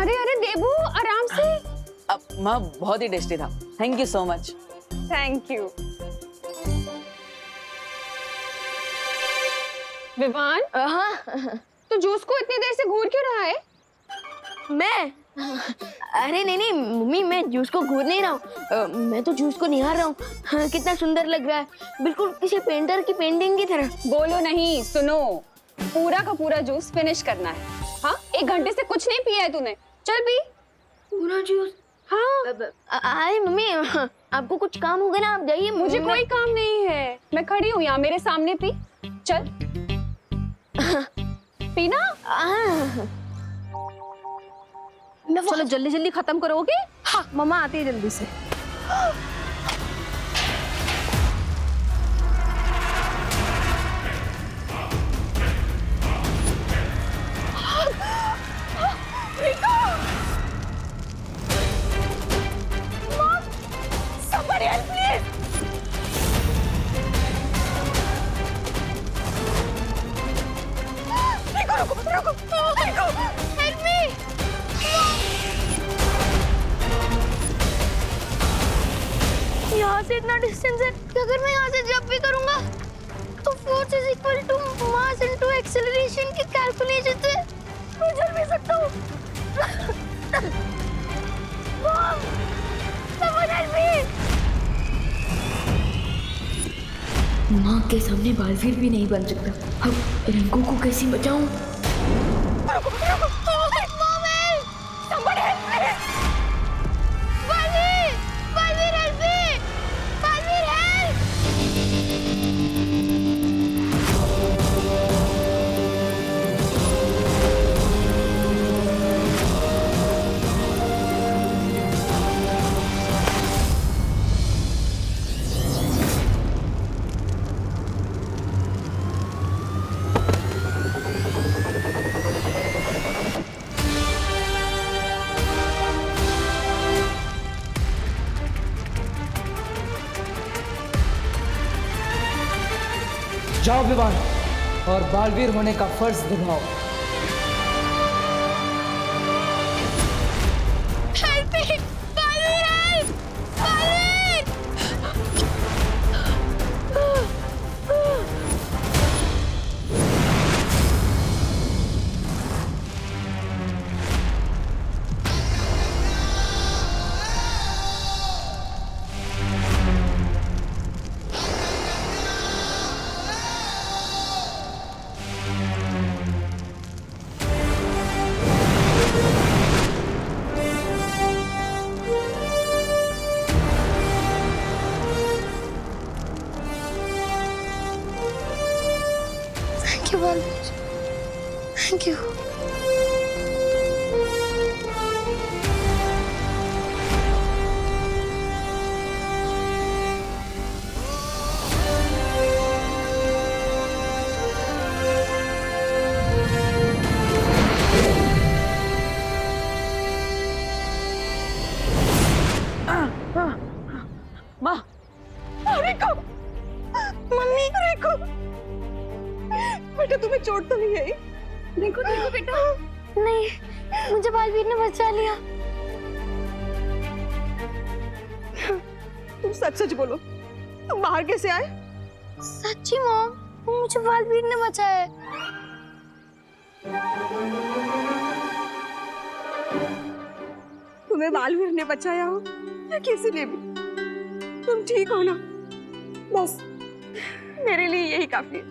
अरे देवू, आराम से। अब माँ, बहुत ही टेस्टी था, thank you so much. Thank you. Vivaan, हाँ, तो जूस को इतनी देर से घूर क्यों रहा है? मैं? अरे नहीं मम्मी, मैं जूस को घूर नहीं रहा हूँ, मैं तो जूस को निहार रहा हूँ। हाँ, कितना सुंदर लग रहा है, बिल्कुल किसी पेंटर की पेंटिंग की तरह। बोलो नहीं, सुनो, पूरा का पूरा जूस फिनिश करना है। हाँ, 1 घंटे से कुछ नहीं पिया है तूने, चल पी पूरा जूस। हाँ। अरे मम्मी, आपको कुछ काम होगा ना, आप जाइए। मुझे कोई काम नहीं है, मैं खड़ी हूँ यहाँ, मेरे सामने पी। चल पीना। चलो जल्दी जल्दी खत्म करोगे? हाँ, मम्मा आती है जल्दी से। Somebody help please! रुको! Help me! यहाँ से इतना डिस्टेंस है कि अगर मैं यहाँ से जंप भी करूँगा तो force is equal to mass into acceleration के कैलकुलेशन से मैं चल भी सकता हूँ। Mom, someone help me! माँ के सामने बालवीर भी नहीं बन सकता, अब रिंकू को कैसे बचाऊं? जाओ विवान और बालवीर होने का फर्ज निभाओ। Thank you, Balveer. Thank you. माँ, रिको, मम्मी, रिको, बेटा तुम्हें चोट तो नहीं आई? देखो देखो बेटा, नहीं, मुझे बालवीर ने बचा लिया। तुम सच सच बोलो, तुम बाहर कैसे आए? सच्ची मॉम, मुझे बालवीर ने बचाया है। तुम्हें बालवीर ने बचाया हो या किसी ने भी, तुम ठीक हो ना? बस मेरे लिए यही काफी है।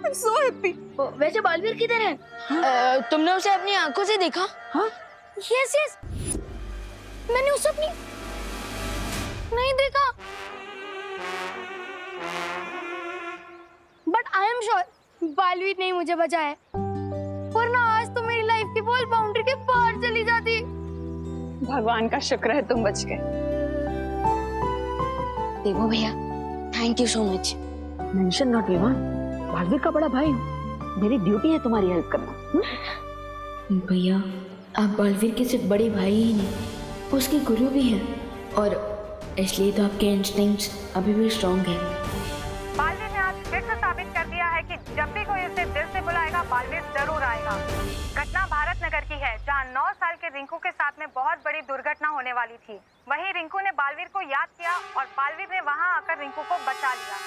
I'm so happy. वैसे बालवीर किधर है? तुमने उसे अपनी आंखों से देखा? हाँ? यस यस, मैंने उसे अपनी नहीं देखा, but I am sure Baalveer ने मुझे बचाया, वरना आज तो मेरी लाइफ की बॉल बाउंड्री के बाहर चली जाती। भगवान का शुक्र है तुम बच गए। देवो भैया, thank you so much. Mention not Vivaan, Baalveer का बड़ा भाई हूँ, मेरी ड्यूटी है तुम्हारी हेल्प करना। भैया, आप बालवीर के सिर्फ बड़े भाई ही नहीं, उसके गुरु भी हैं, और इसलिए तो आपके इंस्टिंक्ट्स अभी भी स्ट्रॉन्ग हैं। बालवीर ने आज फिर से साबित कर दिया है कि जब भी कोई उसे दिल से बुलाएगा, बालवीर जरूर आएगा। घटना भारत नगर की है, जहां 9 साल के रिंकू के साथ में बहुत बड़ी दुर्घटना होने वाली थी। वहीं रिंकू ने बालवीर को याद किया और बालवीर ने वहां आकर रिंकू को बचा लिया।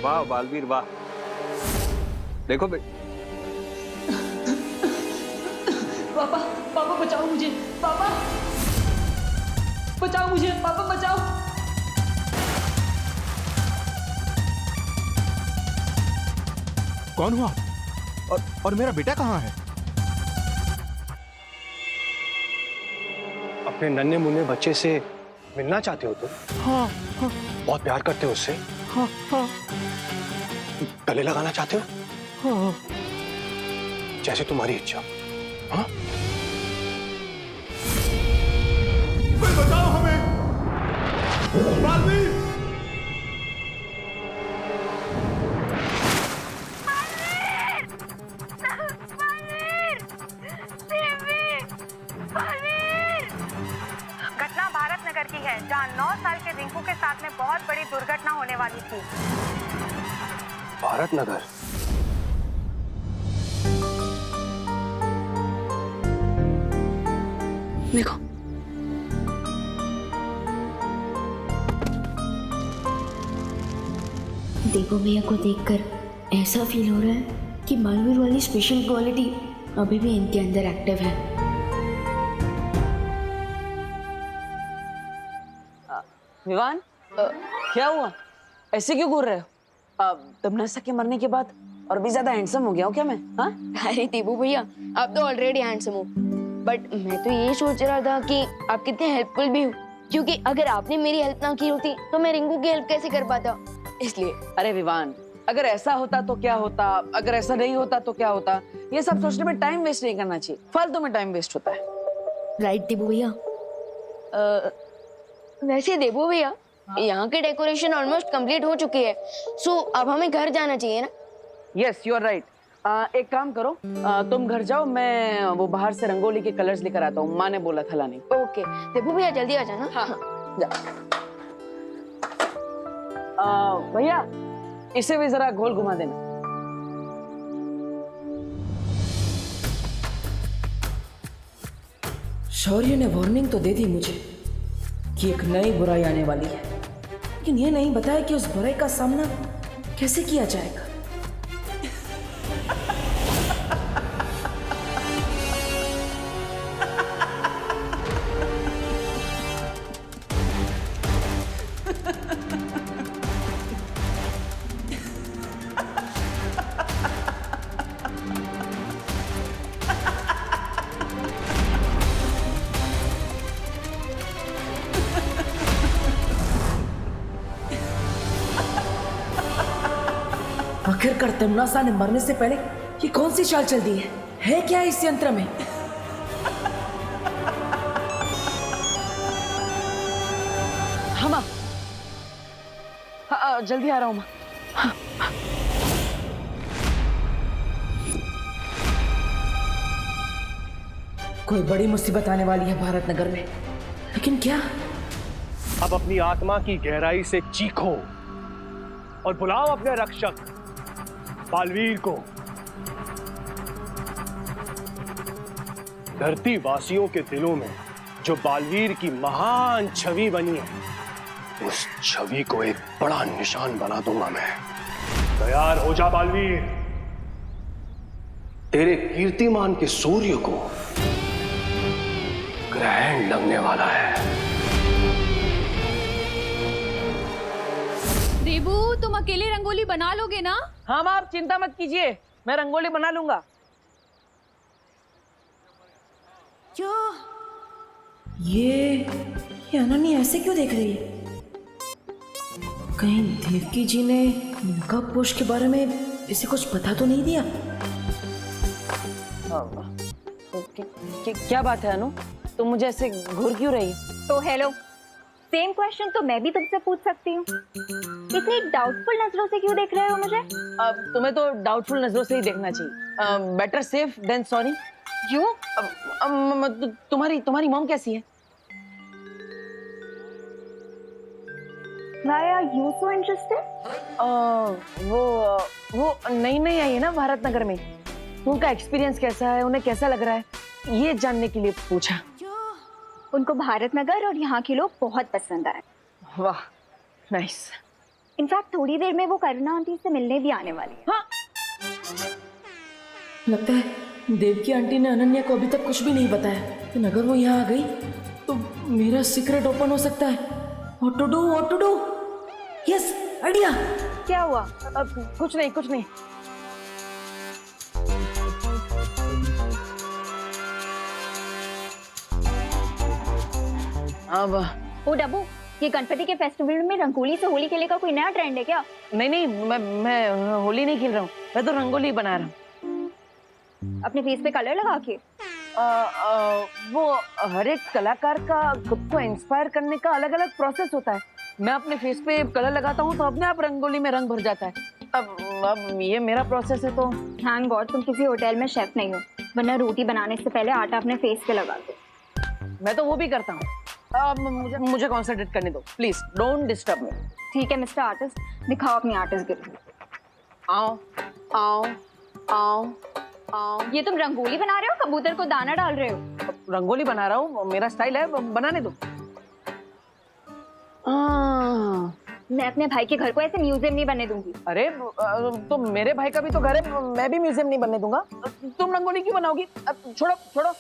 वाह बालवीर वाह, देखो पापा, पापा बचाओ मुझे, पापा बचाओ मुझे, पापा बचाओ। कौन हुआ? और मेरा बेटा कहाँ है? अपने नन्हे मुन्ने बच्चे से मिलना चाहते हो तुम? हाँ, हाँ, बहुत प्यार करते हो उससे? हाँ, हाँ, गले लगाना चाहते हो? हाँ, जैसे तुम्हारी इच्छा। हाँ? कोई बचाओ हमें! बालवीर! घटना भारत नगर की है, जहां 9 साल के रिंकू के साथ में बहुत बड़ी दुर्घटना होने वाली थी। भारत नगर? देखो, देवो भैया को देखकर ऐसा फील हो रहा है कि बालवीर वाली स्पेशल क्वालिटी अभी भी इनके अंदर एक्टिव है। विवान, क्या हुआ? ऐसे क्यों घूर रहे हो? तमन्ना के मरने के बाद और भी ज्यादा हैंडसम हो गया हूँ क्या मैं? हाँ? अरे देवो भैया, आप तो ऑलरेडी हैंडसम हो, बट मैं तो ये सोच रहा था कि आप कितने हेल्पफुल भी हो, क्योंकि अगर आपने मेरी हेल्प ना की होती तो मैं रिंकू की हेल्प कैसे कर पाता, इसलिए। अरे विवान, अगर ऐसा होता तो क्या होता, अगर ऐसा नहीं होता तो क्या होता, ये सब सोचने में टाइम वेस्ट नहीं करना चाहिए, फालतू में टाइम वेस्ट होता है। राइट देवो भैया। वैसे देवो भैया, यहाँ की डेकोरेशन ऑलमोस्ट कंप्लीट हो चुकी है, सो अब हमें घर जाना चाहिए ना? Yes, you are right. एक काम करो, तुम घर जाओ, मैं वो बाहर से रंगोली के कलर्स लेकर आता हूँ, माँ ने बोला था लाने। ओके देवो भैया, जल्दी आ जाना। हाँ जा। भैया इसे भी जरा गोल घुमा देना। शौर्य ने वार्निंग तो दे दी मुझे कि एक नई बुराई आने वाली है, लेकिन ये नहीं बताया कि उस बुराई का सामना कैसे किया जाएगा। आखिरकार तमन्ना ने मरने से पहले ये कौन सी चाल चल दी है क्या इस यंत्र में? हाँ माँ, हाँ, जल्दी आ रहा हूँ माँ। हाँ। कोई बड़ी मुसीबत आने वाली है भारत नगर में, लेकिन क्या? अब अपनी आत्मा की गहराई से चीखो और बुलाओ अपने रक्षक बालवीर को। धरती वासियों के दिलों में जो बालवीर की महान छवि बनी है, उस छवि को एक बड़ा निशान बना दूंगा मैं। तैयार हो जा बालवीर, तेरे कीर्तिमान के सूर्य को ग्रहण लगने वाला है। देबू, तुम अकेले रंगोली बना लोगे ना? हाँ माँ, आप चिंता मत कीजिए, मैं रंगोली बना लूंगा। क्यों? ये अनन्या ऐसे क्यों देख रही है? कहीं देवकी जी ने नकाबपोश के बारे में इसे कुछ पता तो नहीं दिया? क्या बात है अनु, तुम मुझे ऐसे घूर क्यों रही? तो हेलो, सेम क्वेश्चन तो मैं भी तुमसे पूछ सकती हूँ। इतनी डाउटफुल नजरों से क्यों देख रहे हो मुझे? तुम्हें तो डाउटफुल नजरों से ही देखना चाहिए। Better safe than sorry. क्यों? तुम्हारी मॉम कैसी है? Why are you so interested? वो नई नई आई है ना भारत नगर में, उनका एक्सपीरियंस कैसा है, उन्हें कैसा लग रहा है, ये जानने के लिए पूछा। उनको भारत नगर और यहाँ के लोग बहुत पसंद आए। वाह, नाइस। इनफैक्ट थोड़ी देर में वो करुणा आंटी से मिलने भी आने वाली है। हाँ। लगता है देवकी आंटी ने अनन्या को अभी तक कुछ भी नहीं बताया, लेकिन अगर वो यहाँ आ गई तो मेरा सीक्रेट ओपन हो सकता है। What to do? Yes, idea. क्या हुआ? कुछ नहीं। अब ओ डब्बू, ये गणपति के फेस्टिवल में रंगोली से होली खेलने का कोई नया ट्रेंड है क्या? नहीं, मैं होली नहीं खेल रहा हूँ, मैं तो रंगोली बना रहा हूँ। अपने फेस पे कलर लगा के? वो हर एक कलाकार का खुद को इंस्पायर करने का अलग अलग प्रोसेस होता है। मैं अपने फेस पे कलर लगाता हूँ तो अपने आप रंगोली में रंग भर जाता है। अब ये मेरा प्रोसेस है तो। थैंक गॉड तुम किसी होटल में शेफ नहीं हो, वरना रोटी बनाने से पहले आटा अपने फेस पे लगा दो। मैं तो वो भी करता हूँ। मुझे कॉन्सेंट्रेट करने दो प्लीज, डोंट डिस्टर्ब मी। ठीक है मिस्टर आर्टिस्ट, दिखाओ अपनी आर्टिस्ट गिरी। आओ। ये तुम रंगोली बना रहे हो, कबूतर को दाना डाल रहे हो? रंगोली बना रहा हूँ, मेरा स्टाइल है, बनाने दो। मैं अपने भाई के घर को ऐसे म्यूजियम नहीं बनने दूंगी। अरे तो मेरे भाई का भी तो घर है, मैं भी म्यूजियम नहीं बनने दूंगा। तुम रंगोली क्यों बनाओगी? छोड़ो।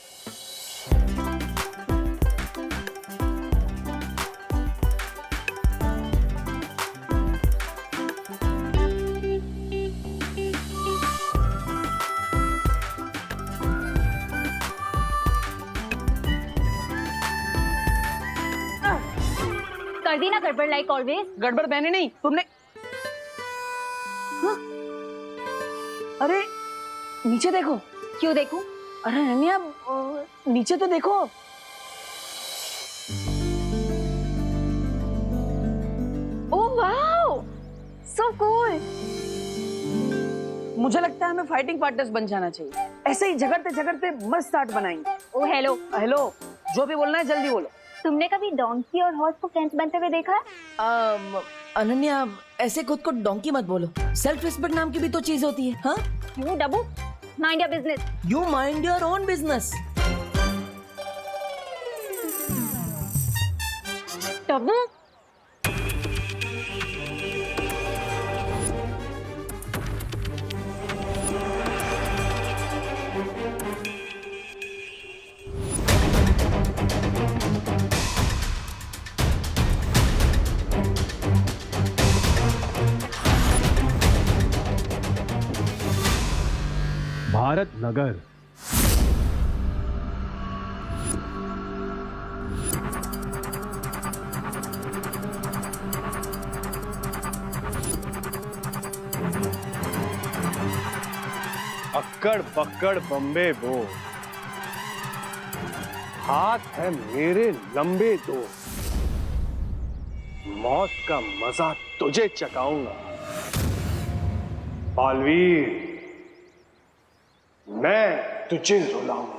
कर दी ना गड़बड़, लाइक ऑलवेज। गड़बड़ मैंने नहीं, तुमने। हाँ? अरे नीचे देखो। क्यों देखूं? अरे अनन्या मुझे लगता है हमें फाइटिंग पार्टनर्स बन जाना चाहिए। ऐसे ही झगड़ते झगड़ते मस्त आर्ट बनाएंगे। ओ हेलो हेलो, जो भी बोलना है जल्दी बोलो। तुमने कभी डोंकी और हॉर्स को फ्रेंड्स बनते हुए देखा है? अनन्या, ऐसे खुद को डोंकी मत बोलो। सेल्फ रिस्पेक्ट नाम की भी तो चीज होती है। हाँ, you Dabbu, mind your business. You mind your own business. Dabbu, Bharat Nagar. अक्कड़ पक्कड़ बम्बे बो, हाथ है मेरे लंबे दो, मौत का मजा तुझे चकाऊंगा बालवीर, मैं तुझे रुलाऊंगा।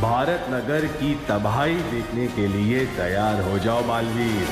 भारत नगर की तबाही देखने के लिए तैयार हो जाओ बालवीर।